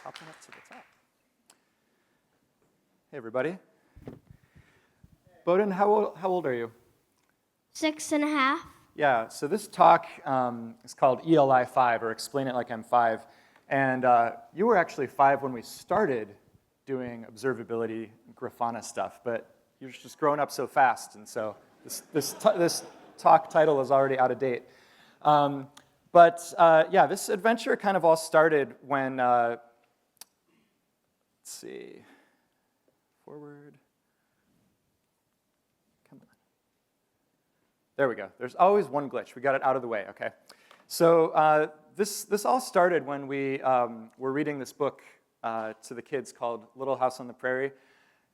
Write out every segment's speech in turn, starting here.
Hopping up to the top. Hey, everybody. Bowden, how old are you? 6.5. Yeah, so this talk is called ELI 5, or Explain It Like I'm 5. And you were actually 5 when we started doing observability Grafana stuff, but you're just growing up so fast, and so this talk title is already out of date. Yeah, this adventure kind of all started when, let's see, forward. Come on. There we go. There's always one glitch. We got it out of the way, okay? So this all started when we were reading this book to the kids called Little House on the Prairie,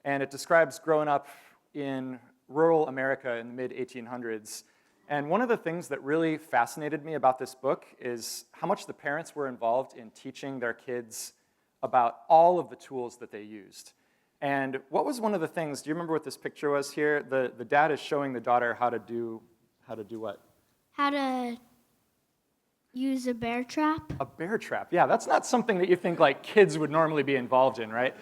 and it describes growing up in rural America in the mid-1800s. And one of the things that really fascinated me about this book is how much the parents were involved in teaching their kids about all of the tools that they used. And what was one of the things, do you remember what this picture was here? The dad is showing the daughter how to do what? How to use a bear trap. A bear trap, yeah, that's not something that you think like kids would normally be involved in, right?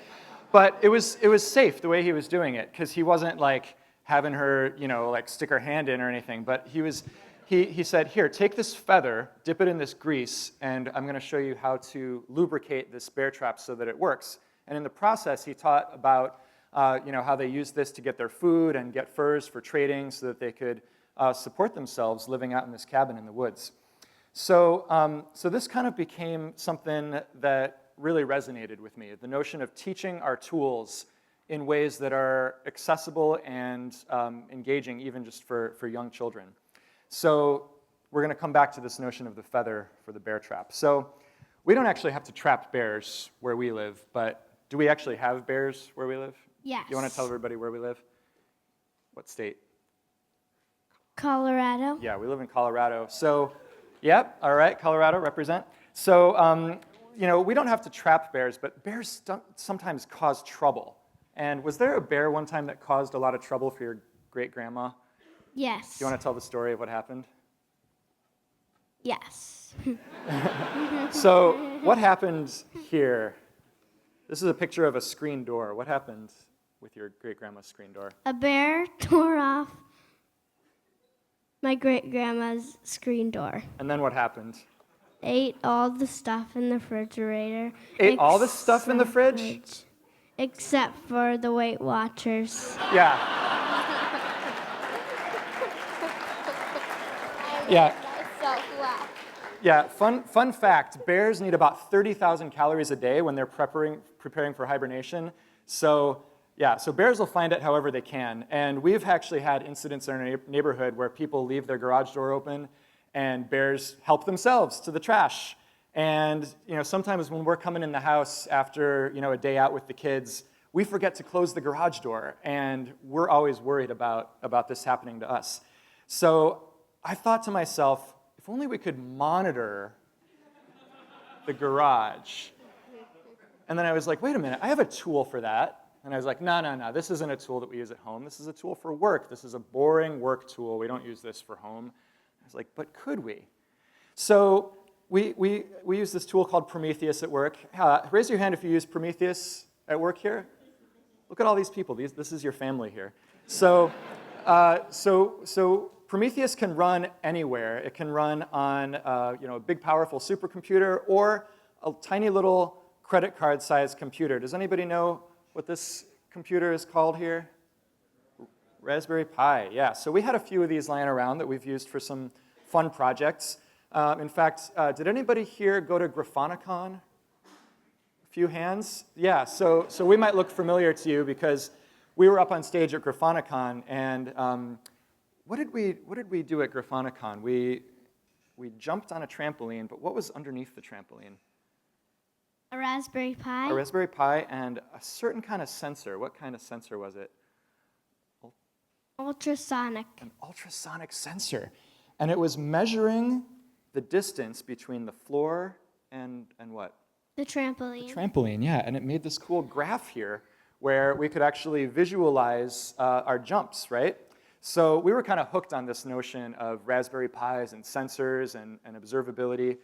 But it was safe the way he was doing it, because he wasn't like having her, like stick her hand in or anything, but he said, here, take this feather, dip it in this grease, and I'm gonna show you how to lubricate this bear trap so that it works. And in the process, he taught about how they used this to get their food and get furs for trading so that they could support themselves living out in this cabin in the woods. So this kind of became something that really resonated with me, the notion of teaching our tools in ways that are accessible and engaging even just for young children. So we're going to come back to this notion of the feather for the bear trap. So we don't actually have to trap bears where we live, but do we actually have bears where we live? Yes. You want to tell everybody where we live? What state? Colorado. Yeah, we live in Colorado. So, yep, all right, Colorado, represent. So, we don't have to trap bears, but bears sometimes cause trouble. And was there a bear one time that caused a lot of trouble for your great-grandma? Yes. Do you want to tell the story of what happened? Yes. So what happened here? This is a picture of a screen door. What happened with your great-grandma's screen door? A bear tore off my great-grandma's screen door. And then what happened? Ate all the stuff in the refrigerator. Ate all the stuff in the fridge? Except for the Weight Watchers. Yeah. Yeah. Yeah, fun fact, bears need about 30,000 calories a day when they're preparing for hibernation. So bears will find it however they can. And we've actually had incidents in our neighborhood where people leave their garage door open and bears help themselves to the trash. And sometimes when we're coming in the house after a day out with the kids, we forget to close the garage door, and we're always worried about this happening to us. So I thought to myself, if only we could monitor the garage. And then I was like, wait a minute, I have a tool for that. And I was like, no, this isn't a tool that we use at home. This is a tool for work. This is a boring work tool. We don't use this for home. I was like, but could we? So we use this tool called Prometheus at work. Raise your hand if you use Prometheus at work here. Look at all these people. This is your family here. So Prometheus can run anywhere. It can run on a big, powerful supercomputer or a tiny little credit card-sized computer. Does anybody know what this computer is called here? Raspberry Pi, yeah. So we had a few of these lying around that we've used for some fun projects. In fact, did anybody here go to Grafana? A few hands? Yeah, so we might look familiar to you because we were up on stage at Grafana, and what did we do at Grafana? We jumped on a trampoline, but what was underneath the trampoline? A Raspberry Pi. A Raspberry Pi and a certain kind of sensor. What kind of sensor was it? Ultrasonic. An ultrasonic sensor. And it was measuring the distance between the floor and what? The trampoline. The trampoline, yeah. And it made this cool graph here where we could actually visualize our jumps, right? So we were kind of hooked on this notion of Raspberry Pis and sensors and observability.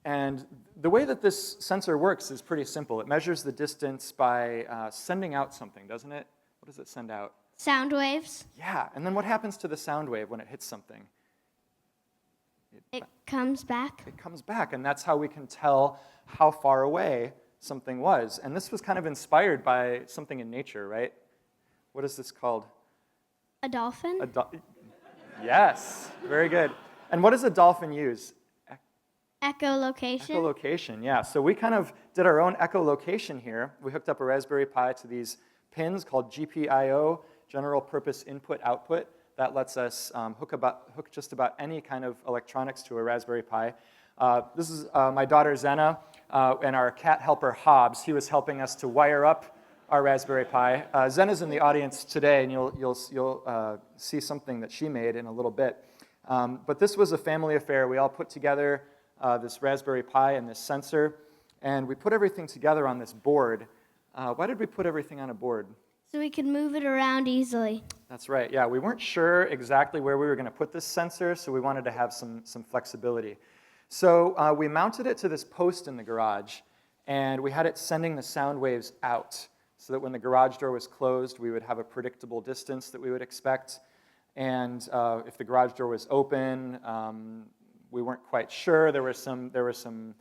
And the way that this sensor works is pretty simple. It measures the distance by sending out something, doesn't it? What does it send out? Sound waves. Yeah, and then what happens to the sound wave when it hits something? It comes back. It comes back, and that's how we can tell how far away something was. And this was kind of inspired by something in nature, right? What is this called? A dolphin? Yes, very good. And what does a dolphin use? Echolocation. Echolocation, yeah. So we kind of did our own echolocation here. We hooked up a Raspberry Pi to these pins called GPIO, General Purpose Input Output. That lets us hook just about any kind of electronics to a Raspberry Pi. This is my daughter Zenna and our cat helper Hobbs. He was helping us to wire up our Raspberry Pi. Zenna's in the audience today, and you'll see something that she made in a little bit. But this was a family affair. We all put together this Raspberry Pi and this sensor, and we put everything together on this board. Why did we put everything on a board? So we could move it around easily. That's right, yeah. We weren't sure exactly where we were going to put this sensor, so we wanted to have some flexibility. So we mounted it to this post in the garage, and we had it sending the sound waves out so that when the garage door was closed, we would have a predictable distance that we would expect. And if the garage door was open, we weren't quite sure. There were some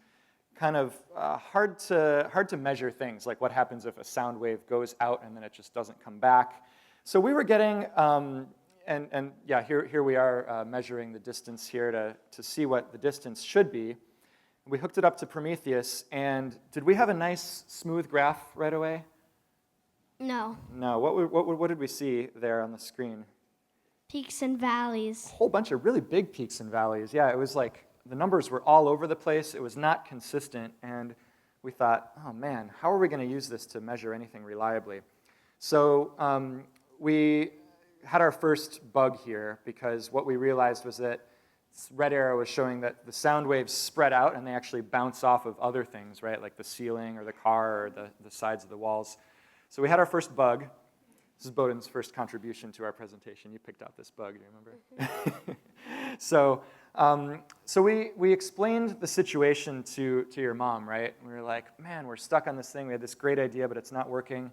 kind of hard to measure things, like what happens if a sound wave goes out and then it just doesn't come back. So we were getting, and yeah, here we are measuring the distance here to see what the distance should be. We hooked it up to Prometheus, and did we have a nice smooth graph right away? No. No. What did we see there on the screen? Peaks and valleys. A whole bunch of really big peaks and valleys. Yeah, it was like the numbers were all over the place. It was not consistent, and we thought, oh man, how are we going to use this to measure anything reliably? So we had our first bug here because what we realized was that this red arrow was showing that the sound waves spread out and they actually bounce off of other things, right, like the ceiling or the car or the sides of the walls. So we had our first bug. This is Bowden's first contribution to our presentation. You picked out this bug, do you remember? So we explained the situation to your mom, right? We were like, man, we're stuck on this thing. We had this great idea, but it's not working.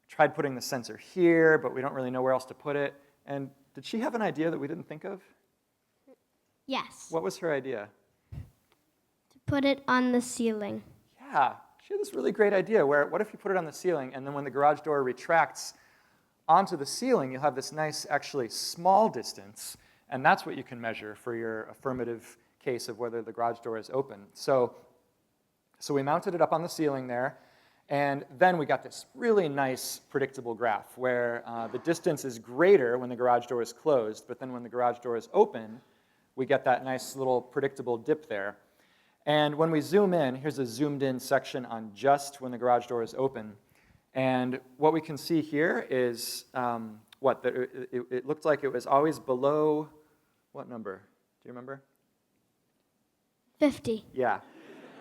Tried putting the sensor here, but we don't really know where else to put it. And did she have an idea that we didn't think of? Yes. What was her idea? To put it on the ceiling. Yeah, she had this really great idea where, what if you put it on the ceiling, and then when the garage door retracts onto the ceiling, you'll have this nice, actually small distance, and that's what you can measure for your affirmative case of whether the garage door is open. So we mounted it up on the ceiling there, and then we got this really nice, predictable graph where the distance is greater when the garage door is closed, but then when the garage door is open, we get that nice little predictable dip there. And when we zoom in, here's a zoomed-in section on just when the garage door is open. And what we can see here is it looked like it was always below, what number? Do you remember? 50. Yeah.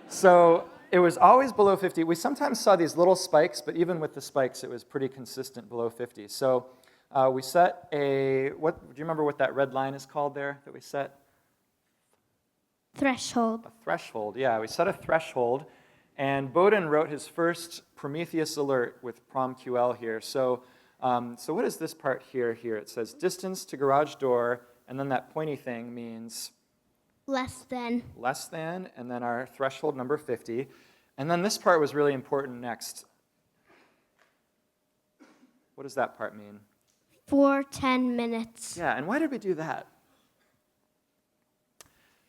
So it was always below 50. We sometimes saw these little spikes, but even with the spikes, it was pretty consistent below 50. So we set do you remember what that red line is called there that we set? Threshold. A threshold, yeah. We set a threshold, and Bowden wrote his first Prometheus alert with PromQL here. So what is this part here? It says distance to garage door, and then that pointy thing means Less than, and then our threshold number 50. And then this part was really important next. What does that part mean? for 10 minutes. Yeah, and why did we do that?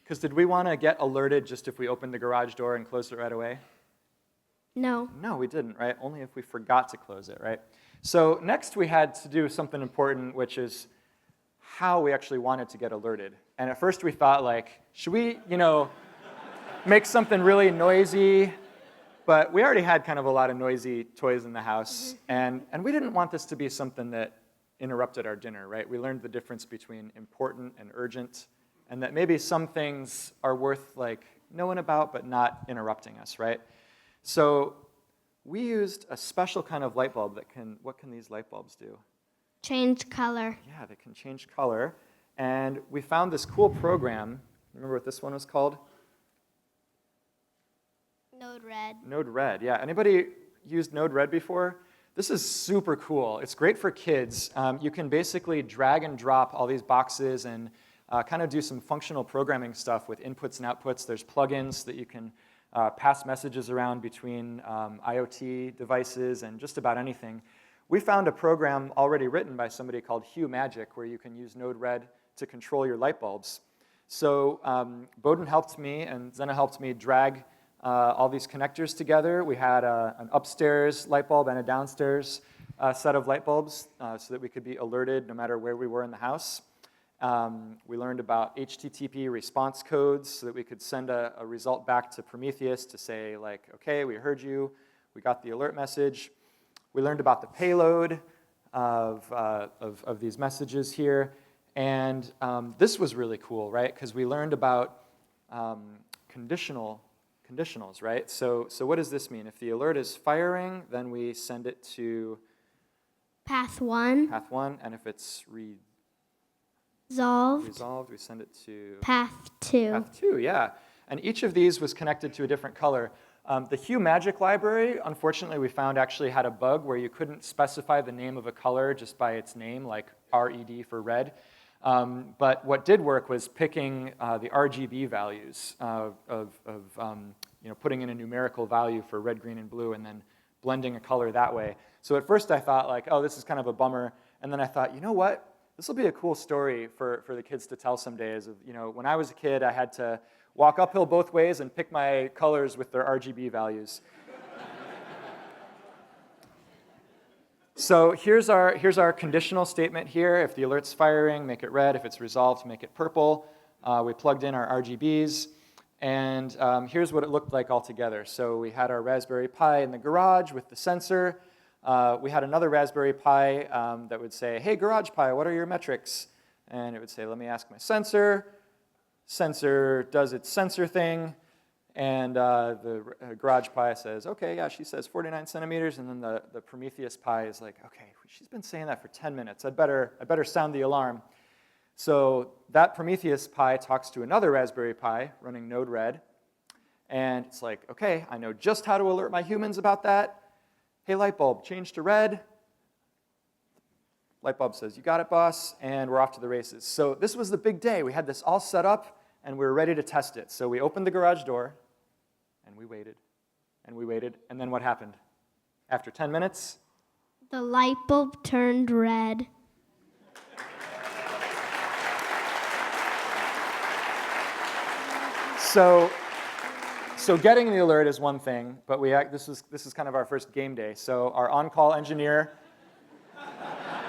Because did we want to get alerted just if we opened the garage door and closed it right away? No. No, we didn't, right? Only if we forgot to close it, right? So next we had to do something important, which is how we actually wanted to get alerted. And at first we thought, like, should we, make something really noisy? But we already had kind of a lot of noisy toys in the house, and we didn't want this to be something that interrupted our dinner, right? We learned the difference between important and urgent, and that maybe some things are worth, like, knowing about but not interrupting us, right? So we used a special kind of light bulb that what can these light bulbs do? Change color. Yeah, they can change color. And we found this cool program. Remember what this one was called? Node-RED. Node-RED, yeah. Anybody used Node-RED before? This is super cool. It's great for kids. You can basically drag and drop all these boxes and kind of do some functional programming stuff with inputs and outputs. There's plugins that you can pass messages around between IoT devices and just about anything. We found a program already written by somebody called Hue Magic where you can use Node-RED to control your light bulbs. So Bowden helped me and Zena helped me drag all these connectors together. We had an upstairs light bulb and a downstairs set of light bulbs so that we could be alerted no matter where we were in the house. We learned about HTTP response codes so that we could send a result back to Prometheus to say, like, okay, we heard you, we got the alert message. We learned about the payload of these messages here. And this was really cool, right? Because we learned about conditionals, right? So what does this mean? If the alert is firing, then we send it to Path 1. path 1, and if it's Resolved. resolved, we send it to Path 2. path 2, yeah. And each of these was connected to a different color. The Hue Magic library, unfortunately, we found actually had a bug where you couldn't specify the name of a color just by its name, like RED for red. But what did work was picking the RGB values putting in a numerical value for red, green, and blue, and then blending a color that way. So at first I thought, like, oh, this is kind of a bummer. And then I thought, you know what? This will be a cool story for the kids to tell some days. When I was a kid, I had to walk uphill both ways and pick my colors with their RGB values. So here's our conditional statement here. If the alert's firing, make it red. If it's resolved, make it purple. We plugged in our RGBs. And here's what it looked like altogether. So we had our Raspberry Pi in the garage with the sensor. We had another Raspberry Pi that would say, hey, Garage Pi, what are your metrics? And it would say, let me ask my sensor. Sensor does its sensor thing. And the Garage Pi says, okay, yeah, she says 49 centimeters. And then the Prometheus Pi is like, okay, she's been saying that for 10 minutes. I'd better sound the alarm. So that Prometheus Pi talks to another Raspberry Pi running Node-RED. And it's like, okay, I know just how to alert my humans about that. Hey, light bulb, change to red. Light bulb says, you got it, boss. And we're off to the races. So this was the big day. We had this all set up, and we were ready to test it. So we opened the garage door. And we waited, and we waited, and then what happened? After 10 minutes? The light bulb turned red. So getting the alert is one thing, but this is kind of our first game day. So our on-call engineer, I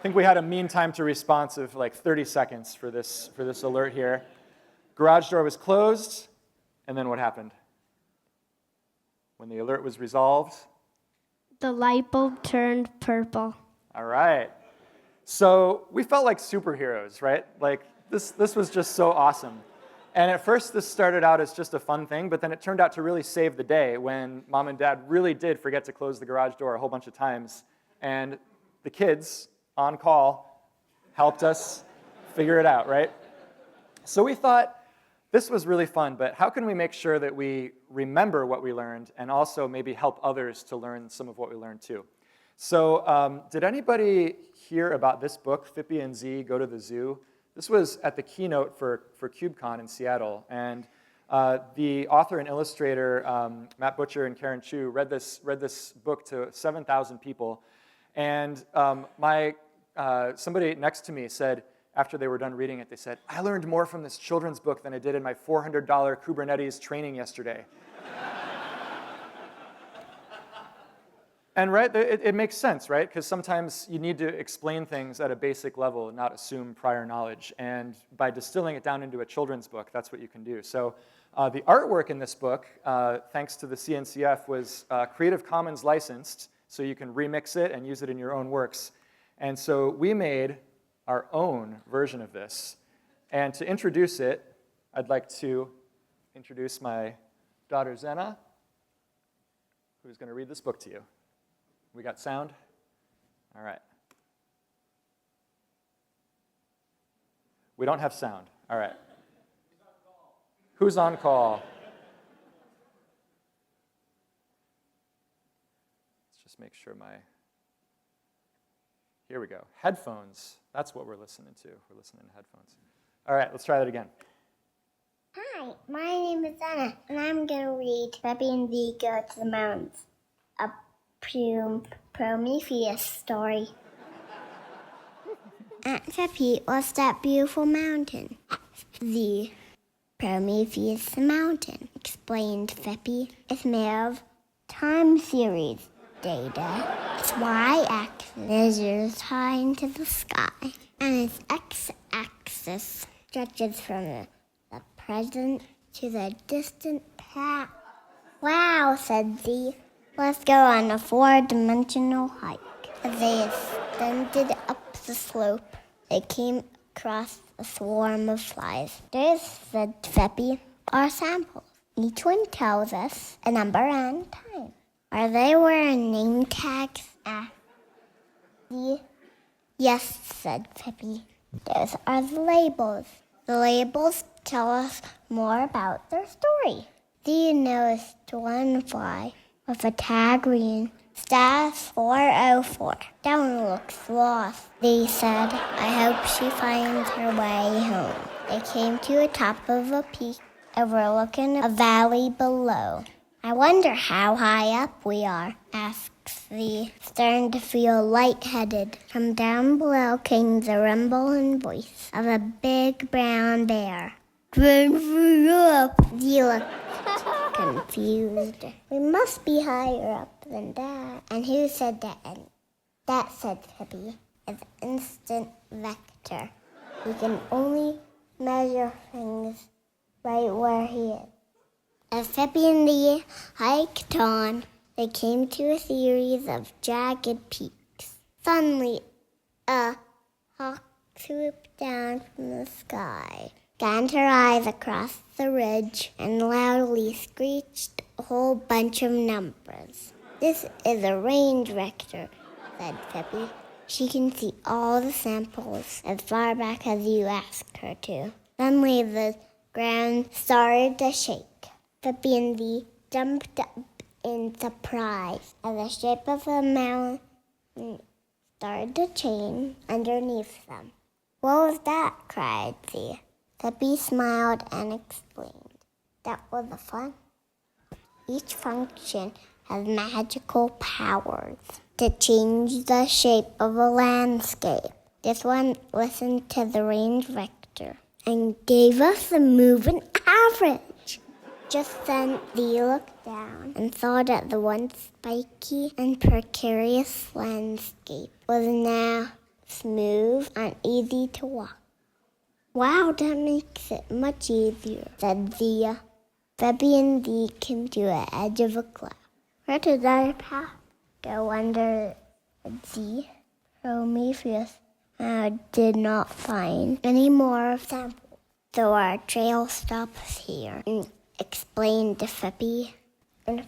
think we had a mean time to response of like 30 seconds for this alert here. Garage door was closed. And then what happened? When the alert was resolved? The light bulb turned purple. All right. So we felt like superheroes, right? Like this was just so awesome. And at first this started out as just a fun thing, but then it turned out to really save the day when mom and dad really did forget to close the garage door a whole bunch of times. And the kids on call helped us figure it out, right? So we thought, this was really fun, but how can we make sure that we remember what we learned and also maybe help others to learn some of what we learned too? So did anybody hear about this book, Phippy and Z Go to the Zoo? This was at the keynote for KubeCon in Seattle. And the author and illustrator, Matt Butcher and Karen Chu, read this book to 7,000 people. And somebody next to me said, after they were done reading it, they said, I learned more from this children's book than I did in my $400 Kubernetes training yesterday. And right, it makes sense, right? Because sometimes you need to explain things at a basic level and not assume prior knowledge. And by distilling it down into a children's book, that's what you can do. So the artwork in this book, thanks to the CNCF, was Creative Commons licensed, so you can remix it and use it in your own works. And so we made our own version of this. And to introduce it, I'd like to introduce my daughter, Zena, who's going to read this book to you. We got sound? All right. We don't have sound. All right. Who's on call? make sure here we go. Headphones. That's what we're listening to. We're listening to headphones. All right, let's try that again. Hi, my name is Anna, and I'm going to read Peppy and the Go to the Mountains, a Prometheus story. Aunt Peppy, what's that beautiful mountain? The Prometheus Mountain, explained Peppy. It's made of time series data. Its y-axis measures high into the sky, and its x-axis stretches from the present to the distant past. Wow, said Z. Let's go on a 4-dimensional hike. As they ascended up the slope, they came across a swarm of flies. These, said Peppy, are samples. Each one tells us a number and time. Are they wearing name tags? Asked Z. Yes, said Peppy. Those are the labels. The labels tell us more about their story. Z noticed one fly with a tag reading Status 404. That one looks lost. They said, I hope she finds her way home. They came to the top of a peak overlooking a valley below. I wonder how high up we are, asked Z, starting to feel lightheaded. From down below came the rumbling voice of a big brown bear. Z looked confused. We must be higher up than that. And who said that? And that, said Peppy, is instant vector. He can only measure things right where he is. As Peppy and the hiked on, they came to a series of jagged peaks. Suddenly, a hawk swooped down from the sky, scanned her eyes across the ridge, and loudly screeched a whole bunch of numbers. This is a range vector, said Peppy. She can see all the samples as far back as you asked her to. Suddenly, the ground started to shake. Peppy and Z jumped up in surprise as the shape of the mountain started to change underneath them. What was that? Cried Z. Peppy smiled and explained. That was the fun. Each function has magical powers to change the shape of a landscape. This one listened to the range vector and gave us a moving average. Just then, Z looked down and saw that the once spiky and precarious landscape was now smooth and easy to walk. Wow, that makes it much easier, said Zia. Peppy and Z came to the edge of a cliff. Where did our path go? Wondered Z. Prometheus did not find any more samples, so our trail stops here, explained Peppy. And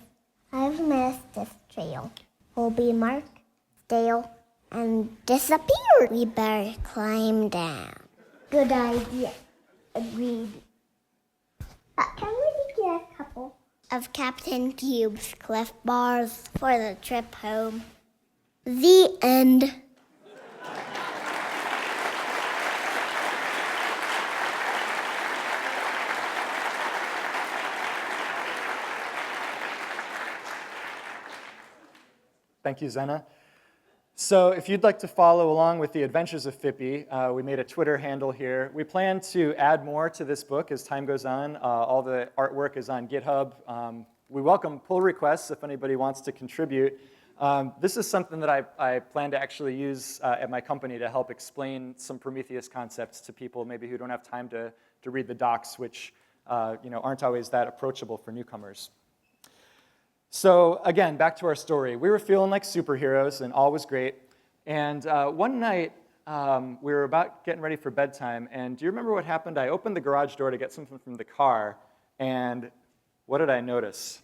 I've missed this trail. Will be marked, stale, and disappeared. We better climb down. Good idea, agreed. Can we get a couple of Captain Cube's Cliff Bars for the trip home? The end. Thank you, Zena. So if you'd like to follow along with the adventures of Phippy, we made a Twitter handle here. We plan to add more to this book as time goes on. All the artwork is on GitHub. We welcome pull requests if anybody wants to contribute. This is something that I plan to actually use at my company to help explain some Prometheus concepts to people maybe who don't have time to read the docs, which aren't always that approachable for newcomers. So again, back to our story. We were feeling like superheroes, and all was great. And one night, we were about getting ready for bedtime, and do you remember what happened? I opened the garage door to get something from the car, and what did I notice?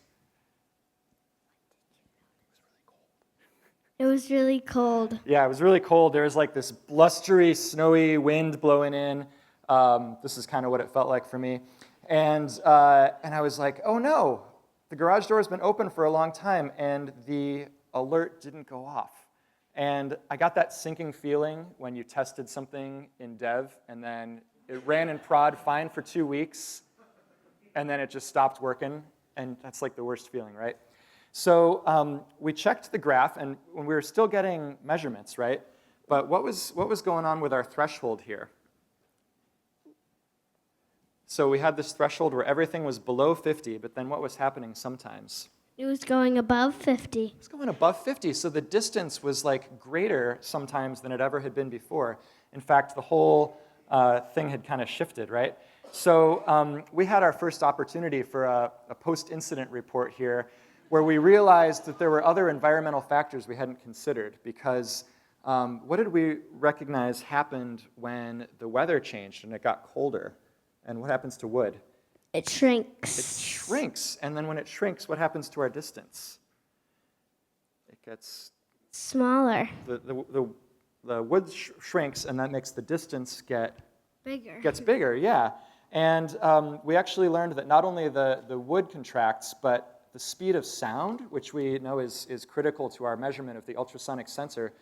It was really cold. Yeah, it was really cold. There was like this blustery, snowy wind blowing in. This is kind of what it felt like for me. And I was like, oh no. The garage door has been open for a long time, and the alert didn't go off. And I got that sinking feeling when you tested something in dev, and then it ran in prod fine for 2 weeks, and then it just stopped working, and that's like the worst feeling, right? So we checked the graph, and we were still getting measurements, right? But what was going on with our threshold here? So we had this threshold where everything was below 50, but then what was happening sometimes? It was going above 50. It was going above 50, so the distance was like greater sometimes than it ever had been before. In fact, the whole thing had kind of shifted, right? So we had our first opportunity for a post-incident report here where we realized that there were other environmental factors we hadn't considered because what did we recognize happened when the weather changed and it got colder? And what happens to wood? It shrinks. It shrinks. And then when it shrinks, what happens to our distance? It gets smaller. The wood shrinks, and that makes the distance gets bigger, yeah. And we actually learned that not only the wood contracts, but the speed of sound, which we know is critical to our measurement of the ultrasonic sensor,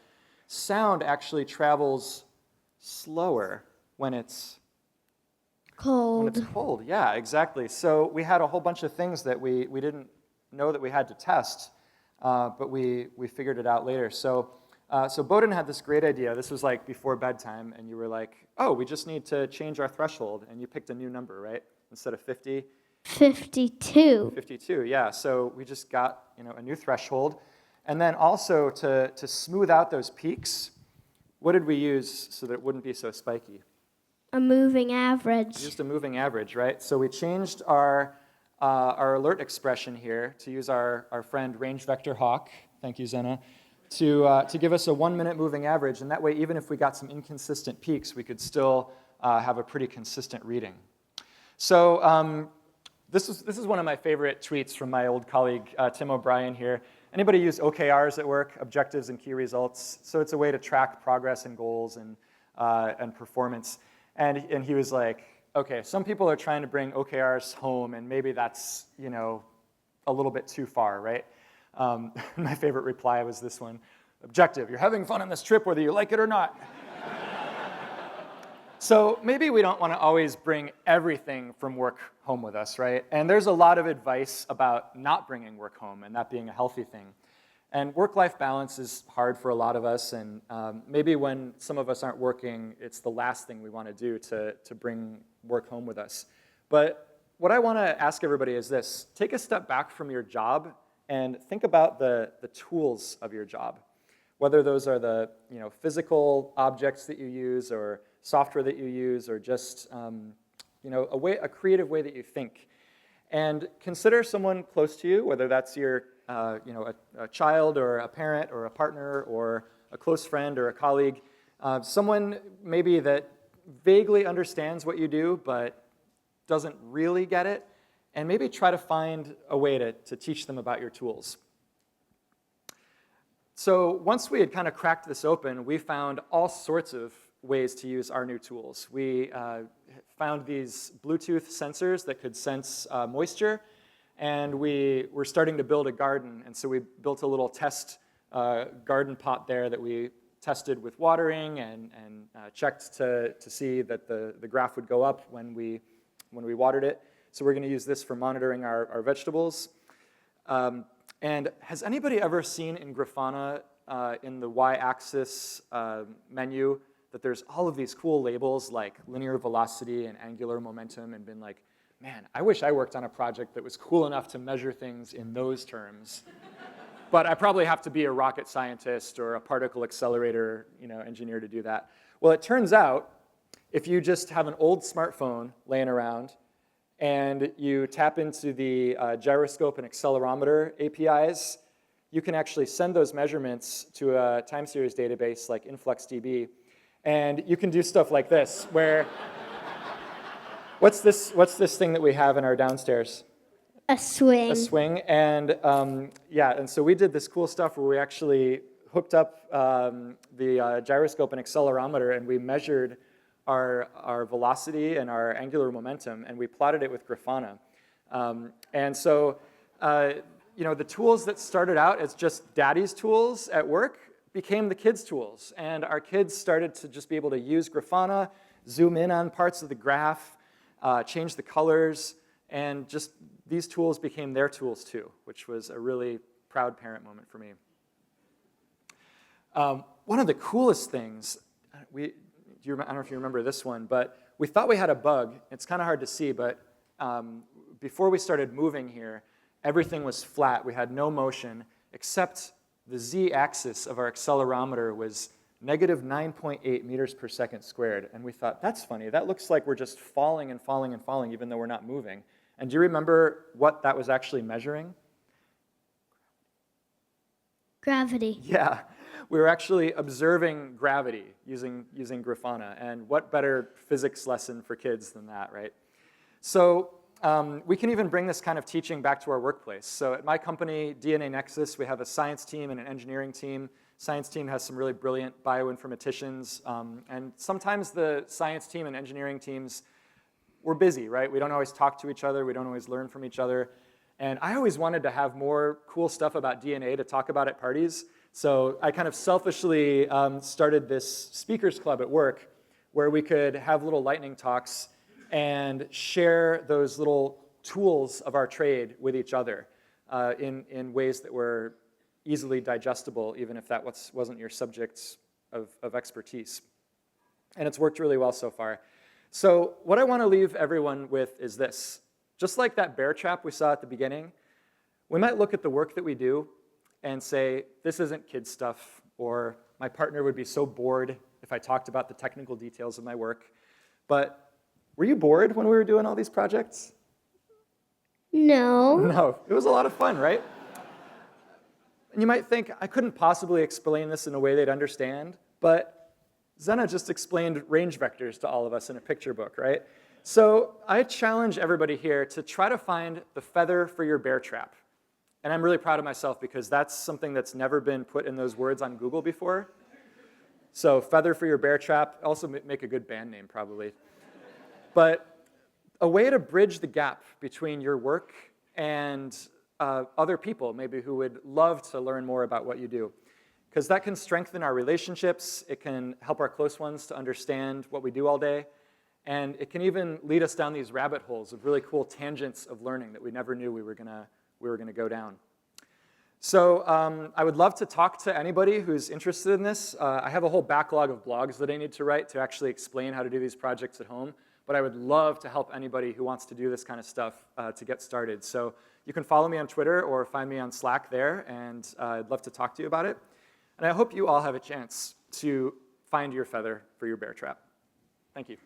sound actually travels slower when it's cold. When it's cold, yeah, exactly. So we had a whole bunch of things that we didn't know that we had to test, but we figured it out later. So Bowden had this great idea. This was like before bedtime, and you were like, oh, we just need to change our threshold, and you picked a new number, right? Instead of 50? 52. 52, yeah. So we just got a new threshold. And then also to smooth out those peaks, what did we use so that it wouldn't be so spiky? A moving average. Just a moving average, right? So we changed our alert expression here to use our friend Range Vector Hawk, thank you, Zena, to give us a 1-minute moving average. And that way, even if we got some inconsistent peaks, we could still have a pretty consistent reading. So this is one of my favorite tweets from my old colleague, Tim O'Brien here. Anybody use OKRs at work, objectives and key results? So it's a way to track progress and goals and performance. And he was like, okay, some people are trying to bring OKRs home, and maybe that's a little bit too far, right? My favorite reply was this one: objective, you're having fun on this trip whether you like it or not. So maybe we don't want to always bring everything from work home with us, right? And there's a lot of advice about not bringing work home and that being a healthy thing. And work-life balance is hard for a lot of us, and maybe when some of us aren't working, it's the last thing we want to do to bring work home with us. But what I want to ask everybody is this: take a step back from your job and think about the tools of your job, whether those are the physical objects that you use or software that you use or just a creative way that you think. And consider someone close to you, whether that's your a child or a parent or a partner or a close friend or a colleague, someone maybe that vaguely understands what you do but doesn't really get it, and maybe try to find a way to teach them about your tools. So once we had kind of cracked this open, we found all sorts of ways to use our new tools. We found these Bluetooth sensors that could sense moisture, and we were starting to build a garden, and so we built a little test garden pot there that we tested with watering and checked to see that the graph would go up when we watered it. So we're going to use this for monitoring our vegetables. And has anybody ever seen in Grafana in the y-axis menu that there's all of these cool labels like linear velocity and angular momentum, and been like, man, I wish I worked on a project that was cool enough to measure things in those terms. But I probably have to be a rocket scientist or a particle accelerator engineer to do that. Well, it turns out if you just have an old smartphone laying around and you tap into the gyroscope and accelerometer APIs, you can actually send those measurements to a time series database like InfluxDB. And you can do stuff like this, where what's this thing that we have in our downstairs? A swing. A swing, and and so we did this cool stuff where we actually hooked up the gyroscope and accelerometer, and we measured our velocity and our angular momentum, and we plotted it with Grafana. And so the tools that started out as just daddy's tools at work became the kids' tools. And our kids started to just be able to use Grafana, zoom in on parts of the graph, change the colors, and just these tools became their tools too, which was a really proud parent moment for me. One of the coolest things, I don't know if you remember this one, but we thought we had a bug. It's kind of hard to see, but before we started moving here, everything was flat. We had no motion, except the z-axis of our accelerometer was negative 9.8 meters per second squared. And we thought, that's funny. That looks like we're just falling and falling and falling, even though we're not moving. And do you remember what that was actually measuring? Gravity. Yeah, we were actually observing gravity using Grafana. And what better physics lesson for kids than that, right? So we can even bring this kind of teaching back to our workplace. So at my company, DNA Nexus, we have a science team and an engineering team. Science team has some really brilliant bioinformaticians. And sometimes the science team and engineering teams, we're busy, right? We don't always talk to each other. We don't always learn from each other. And I always wanted to have more cool stuff about DNA to talk about at parties. So I kind of selfishly started this speakers club at work where we could have little lightning talks and share those little tools of our trade with each other in ways that were easily digestible, even if that wasn't your subject of expertise. And it's worked really well so far. So what I want to leave everyone with is this. Just like that bear trap we saw at the beginning, we might look at the work that we do and say, this isn't kid stuff, or my partner would be so bored if I talked about the technical details of my work. But were you bored when we were doing all these projects? No. No, it was a lot of fun, right? And you might think, I couldn't possibly explain this in a way they'd understand, but Zena just explained range vectors to all of us in a picture book, right? So I challenge everybody here to try to find the feather for your bear trap. And I'm really proud of myself because that's something that's never been put in those words on Google before. So feather for your bear trap, also make a good band name probably. But a way to bridge the gap between your work and other people maybe who would love to learn more about what you do. Because that can strengthen our relationships, it can help our close ones to understand what we do all day, and it can even lead us down these rabbit holes of really cool tangents of learning that we never knew we were gonna go down. So I would love to talk to anybody who's interested in this. I have a whole backlog of blogs that I need to write to actually explain how to do these projects at home, but I would love to help anybody who wants to do this kind of stuff to get started. So you can follow me on Twitter or find me on Slack there, and I'd love to talk to you about it. And I hope you all have a chance to find your feather for your bear trap. Thank you.